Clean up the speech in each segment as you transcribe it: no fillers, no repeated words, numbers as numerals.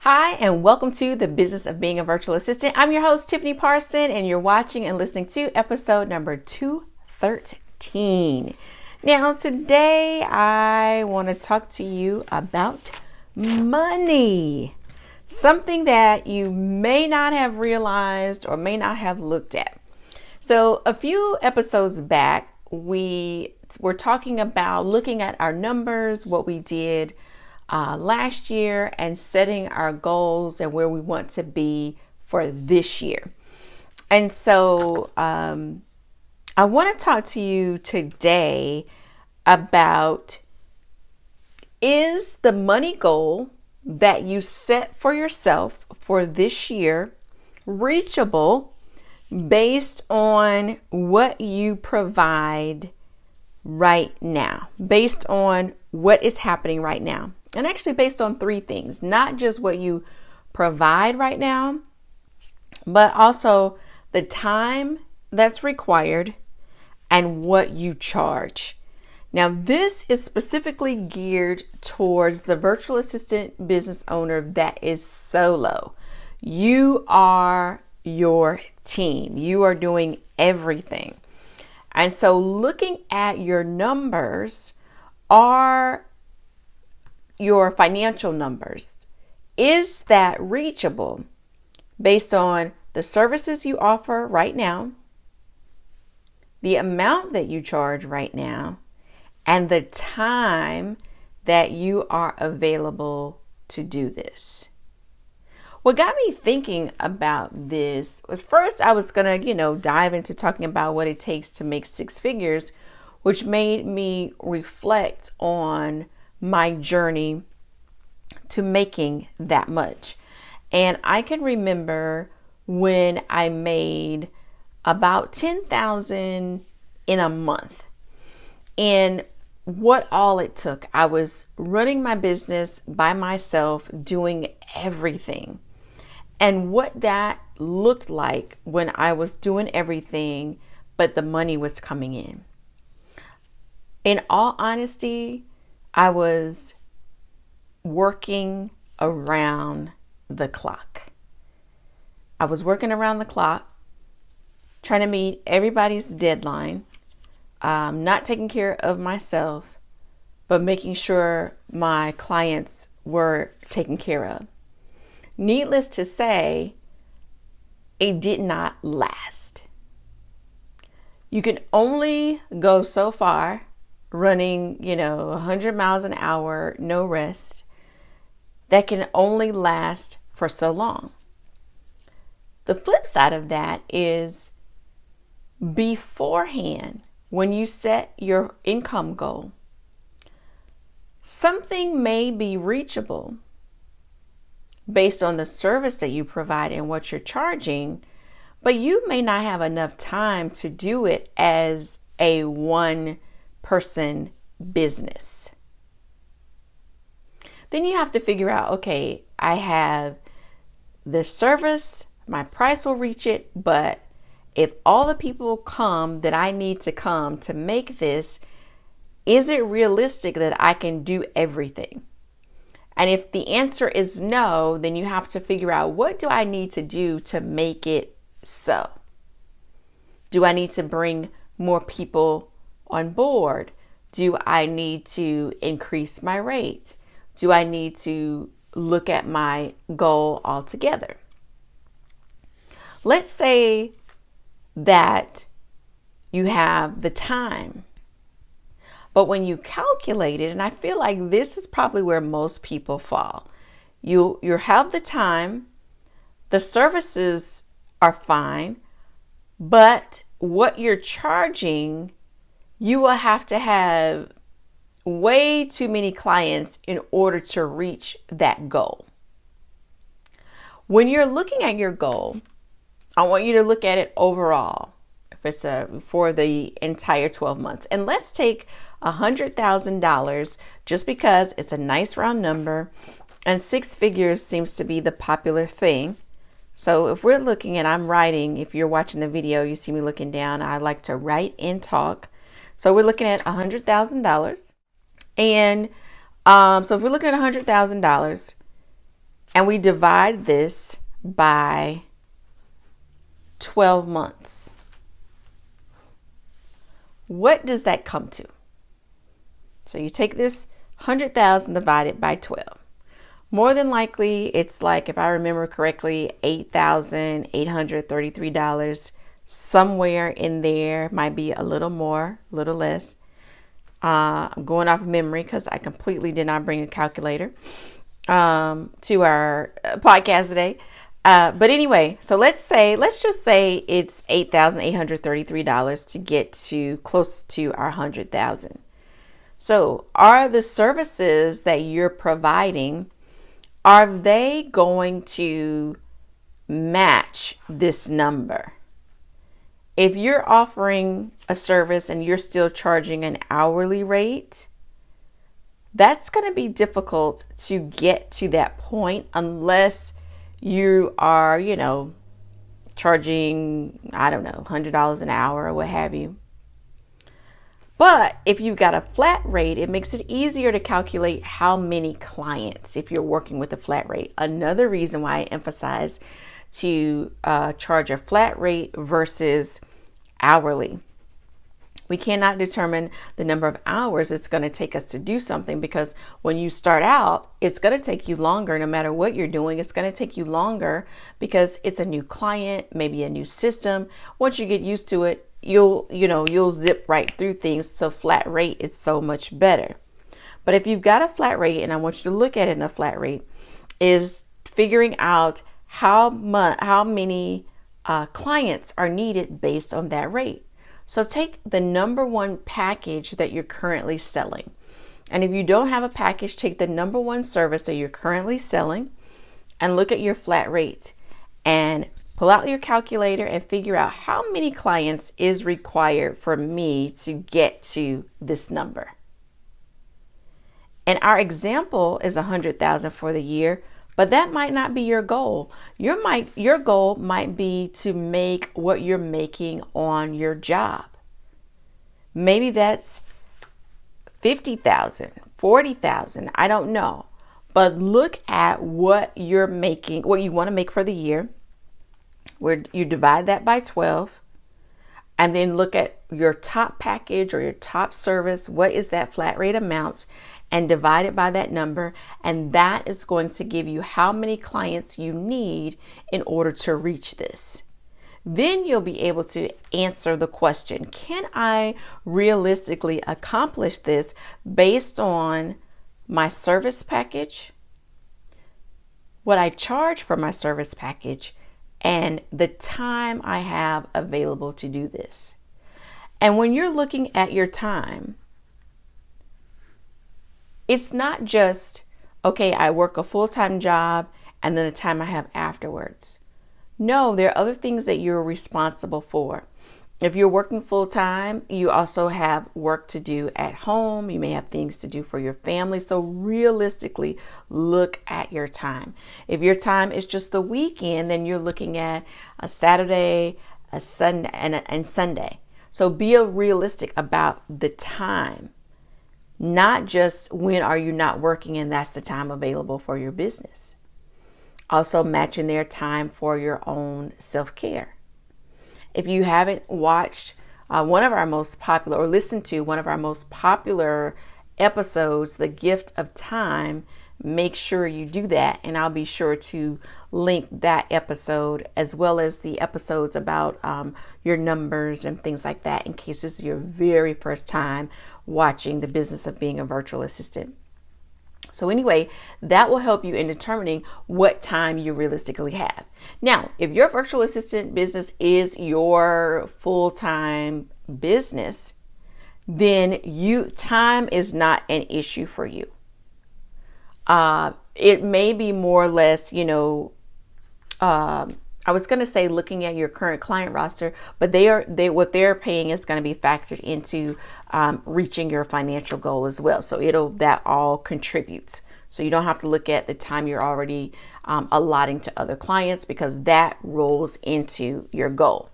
Hi, and welcome to the Business of Being a Virtual Assistant. I'm your host, Tiffany Parson, and you're watching and listening to episode number 213. Now, today I want to talk to you about money, something that you may not have realized or may not have looked at. So, a few episodes back, we were talking about looking at our numbers, what we did last year, and setting our goals and where we want to be for this year. And so I want to talk to you today about, is the money goal that you set for yourself for this year reachable based on what you provide right now, based on what is happening right now? And actually based on three things, not just what you provide right now, but also the time that's required and what you charge. Now, this is specifically geared towards the virtual assistant business owner that is solo. You are your team. You are doing everything. And so looking at your numbers, are your financial numbers, is that reachable based on the services you offer right now, the amount that you charge right now, and the time that you are available to do this? What got me thinking about this was, first I was going to, dive into talking about what it takes to make six figures, which made me reflect on my journey to making that much. And I can remember when I made about 10,000 in a month, and what all it took. I was running my business by myself, doing everything. And what that looked like when I was doing everything, but the money was coming in. In all honesty, I was working around the clock. I was working around the clock, trying to meet everybody's deadline, not taking care of myself, but making sure my clients were taken care of. Needless to say, it did not last. You can only go so far running, 100 miles an hour, no rest. That can only last for so long. The flip side of that is, beforehand, when you set your income goal, something may be reachable based on the service that you provide and what you're charging, but you may not have enough time to do it as a one-person business. Then you have to figure out, okay, I have this service, my price will reach it, but if all the people come that I need to come to make this, is it realistic that I can do everything? And if the answer is no, then you have to figure out, what do I need to do to make it so? Do I need to bring more people on board? Do I need to increase my rate? Do I need to look at my goal altogether? Let's say that you have the time, but when you calculate it, and I feel like this is probably where most people fall, you have the time, the services are fine, but what you're charging, you will have to have way too many clients in order to reach that goal. When you're looking at your goal, I want you to look at it overall. If it's for the entire 12 months, and let's take $100,000 just because it's a nice round number, and six figures seems to be the popular thing. So if we're looking at, I'm writing, if you're watching the video, you see me looking down, I like to write and talk. So we're looking at $100,000. And so if we're looking at $100,000, and we divide this by 12 months. What does that come to? So you take this 100,000 divided by 12. More than likely, it's like, if I remember correctly, $8,833. Somewhere in there, might be a little more, a little less. I'm going off of memory because I completely did not bring a calculator to our podcast today. But anyway, so let's just say it's $8,833 to get to close to our 100,000. So are the services that you're providing, are they going to match this number? If you're offering a service and you're still charging an hourly rate, that's going to be difficult to get to that point unless you are, charging, $100 an hour or what have you. But if you've got a flat rate, it makes it easier to calculate how many clients if you're working with a flat rate. Another reason why I emphasize to charge a flat rate versus hourly. We cannot determine the number of hours it's going to take us to do something, because when you start out, it's going to take you longer. No matter what you're doing, it's going to take you longer because it's a new client, maybe a new system. Once you get used to it, you'll zip right through things. So flat rate is so much better. But if you've got a flat rate, and I want you to look at it in a flat rate, is figuring out how many clients are needed based on that rate. So take the number one package that you're currently selling. And if you don't have a package, take the number one service that you're currently selling and look at your flat rate and pull out your calculator and figure out how many clients is required for me to get to this number. And our example is 100,000 for the year, but that might not be your goal. Your goal might be to make what you're making on your job. Maybe that's 50,000, 40,000, I don't know. But look at what you're making, what you want to make for the year, where you divide that by 12, and then look at your top package or your top service. What is that flat rate amount? And divide it by that number. And that is going to give you how many clients you need in order to reach this. Then you'll be able to answer the question, can I realistically accomplish this based on my service package, what I charge for my service package, and the time I have available to do this? And when you're looking at your time, it's not just, okay, I work a full-time job and then the time I have afterwards. No, there are other things that you're responsible for. If you're working full-time, you also have work to do at home. You may have things to do for your family. So realistically, look at your time. If your time is just the weekend, then you're looking at a Saturday, a Sunday, and Sunday. So be realistic about the time. Not just when are you not working and that's the time available for your business. Also matching their time for your own self-care. If you haven't watched one of our most popular, or listened to one of our most popular episodes, The Gift of Time, make sure you do that. And I'll be sure to link that episode as well as the episodes about your numbers and things like that, in case this is your very first time watching The Business of Being a Virtual Assistant. So anyway, that will help you in determining what time you realistically have. Now, if your virtual assistant business is your full-time business, then time is not an issue for you. It may be more or less, I was going to say looking at your current client roster, but what they're paying is going to be factored into reaching your financial goal as well. So that all contributes. So you don't have to look at the time you're already allotting to other clients, because that rolls into your goal.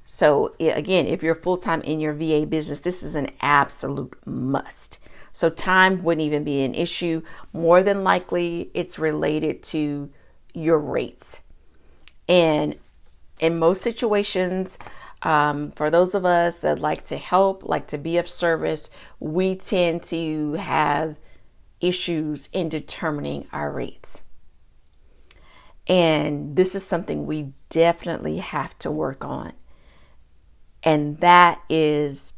So again, if you're full-time in your VA business, this is an absolute must. So time wouldn't even be an issue. More than likely, it's related to your rates. And in most situations, for those of us that like to help, like to be of service, we tend to have issues in determining our rates. And this is something we definitely have to work on. And that is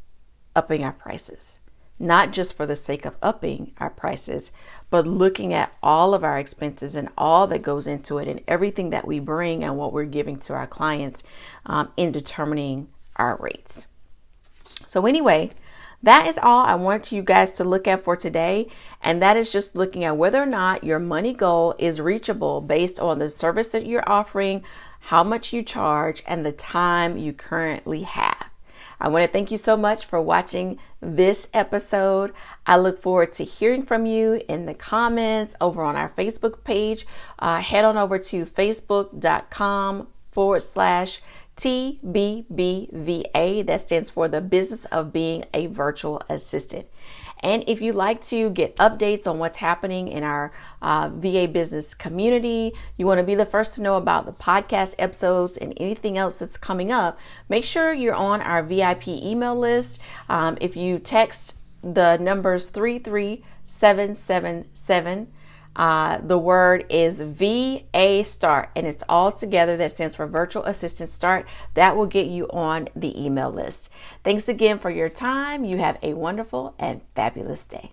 upping our prices. Not just for the sake of upping our prices, but looking at all of our expenses and all that goes into it and everything that we bring and what we're giving to our clients in determining our rates. So anyway, that is all I want you guys to look at for today. And that is just looking at whether or not your money goal is reachable based on the service that you're offering, how much you charge, and the time you currently have. I want to thank you so much for watching this episode. I look forward to hearing from you in the comments over on our Facebook page. Head on over to facebook.com/TBBVA. That stands for the Business of Being a Virtual Assistant. And if you'd like to get updates on what's happening in our VA business community, you want to be the first to know about the podcast episodes and anything else that's coming up, make sure you're on our VIP email list. If you text the numbers 33777, the word is VA Start, and it's all together. That stands for Virtual Assistant Start. That will get you on the email list. Thanks again for your time. You have a wonderful and fabulous day.